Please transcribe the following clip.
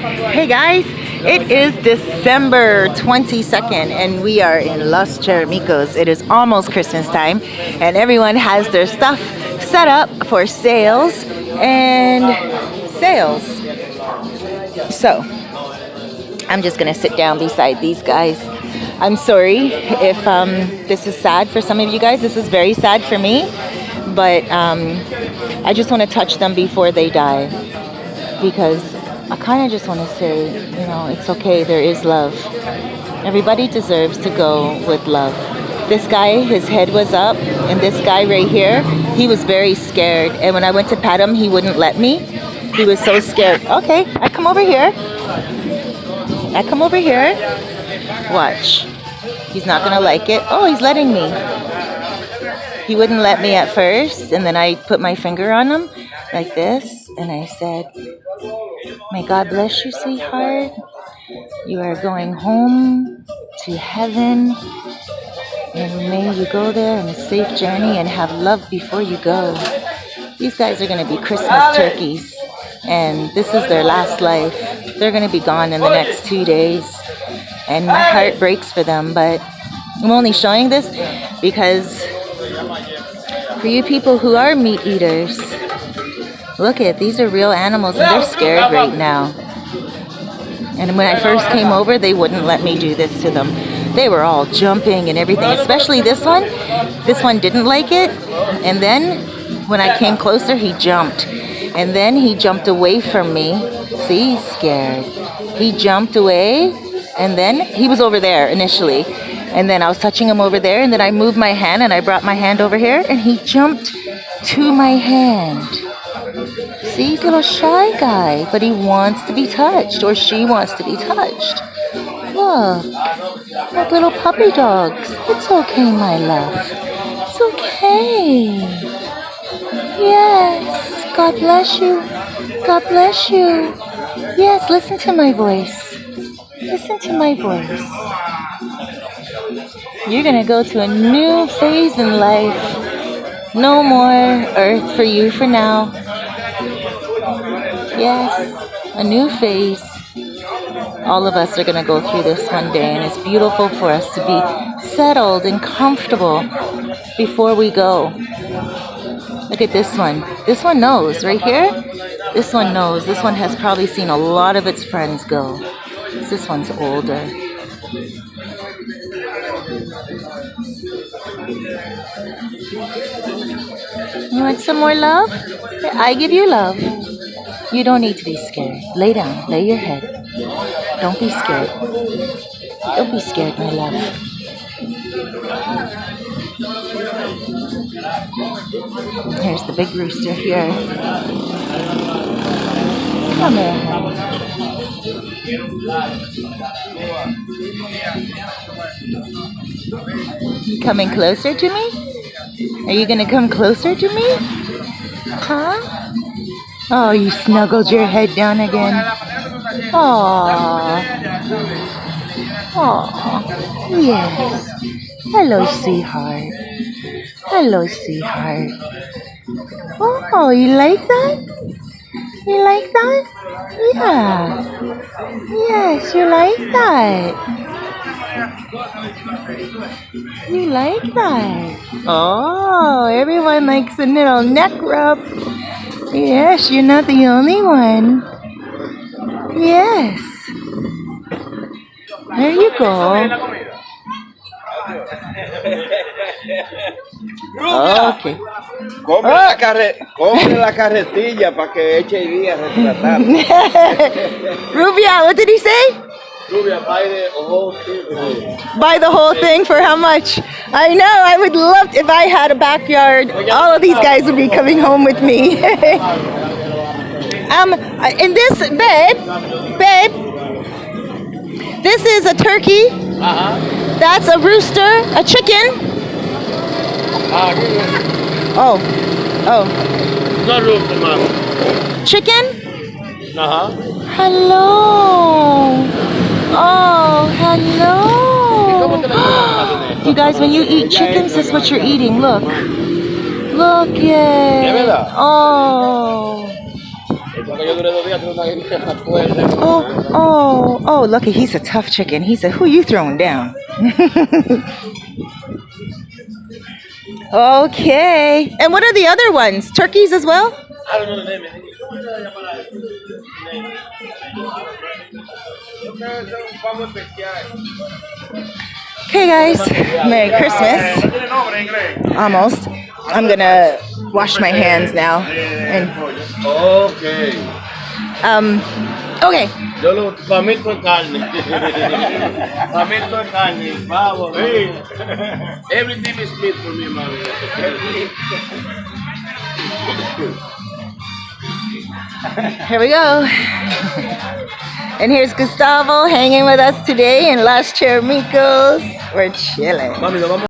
Hey guys, it is December 22nd and we are in Los Charamicos. It is almost Christmas time and everyone has their stuff set up for sales and sales. So, I'm just gonna sit down beside these guys. I'm sorry if this is sad for some of you guys. This is very sad for me, but I just want to touch them before they die because I kind of just want to say, you know, it's okay, there is love. Everybody deserves to go with love. This guy, his head was up, and this guy right here, he was very scared. And when I went to pat him, he wouldn't let me. He was so scared. Okay, I come over here. Watch. He's not gonna like it. Oh, he's letting me. He wouldn't let me at first, and then I put my finger on him like this, and I said, "May God bless you, sweetheart. You are going home to heaven, and may you go there on a safe journey and have love before you go." These guys are gonna be Christmas turkeys, and this is their last life. They're gonna be gone in the next 2 days, and my heart breaks for them, but I'm only showing this because for you people who are meat eaters, look at, these are real animals and they're scared right now. And when I first came over, they wouldn't let me do this to them. They were all jumping and everything, especially this one. This one didn't like it, and then when I came closer, he jumped. And then he jumped away from me. See, he's scared. He jumped away, and then he was over there initially. And then I was touching him over there, and then I moved my hand, and I brought my hand over here, and he jumped to my hand. See, he's a little shy guy, but he wants to be touched, or she wants to be touched. Look, like little puppy dogs. It's okay, my love. It's okay. Yes, God bless you. God bless you. Yes, listen to my voice. Listen to my voice. You're gonna go to a new phase in life. No more earth for you for now. Yes, a new phase. All of us are gonna go through this one day, and it's beautiful for us to be settled and comfortable before we go. Look at this one. This one knows, right here. This one knows. This one has probably seen a lot of its friends go. This one's older. You want some more love? I give you love. You don't need to be scared. Lay down. Lay your head. Don't be scared. Don't be scared, my love. Here's the big rooster here. Come here, honey. You coming closer to me? Are you gonna come closer to me? Huh? Oh, you snuggled your head down again. Aww. Aww. Yes. Hello, sweetheart. Hello, sweetheart. Oh, you like that? You like that? Yeah. Yes, you like that. You like that. Oh, everyone likes a little neck rub. Yes, you're not the only one. Yes. There you go. Okay. Compre la carretilla para que eche y guía retratar. Rubia, what did he say? Rubia, buy the whole thing. Buy the whole thing for how much? I know, I would love, if I had a backyard, all of these guys would be coming home with me. And this, babe, this is a turkey. That's a rooster, a chicken. Oh. No rooster, ma'am. Chicken? Hello. Oh, hello. You guys, when you eat chickens, this is what you're eating. Look. Look it. Oh. Porque yo duré 2 días, tuve una guinea fuerte. Oh, look, he's a tough chicken. He said, who you throwing down? Okay. And what are the other ones? Turkeys as well? I don't know the name. Okay, guys. Merry Christmas. Almost. I'm gonna wash my hands now. And Okay. okay. Yo para mí todo es carne. Para mí todo es carne. Pavo. Everything is meat for me, mami. Here we go. And here's Gustavo hanging with us today in Las Charamicos. We're chilling. Mami, nos vamos.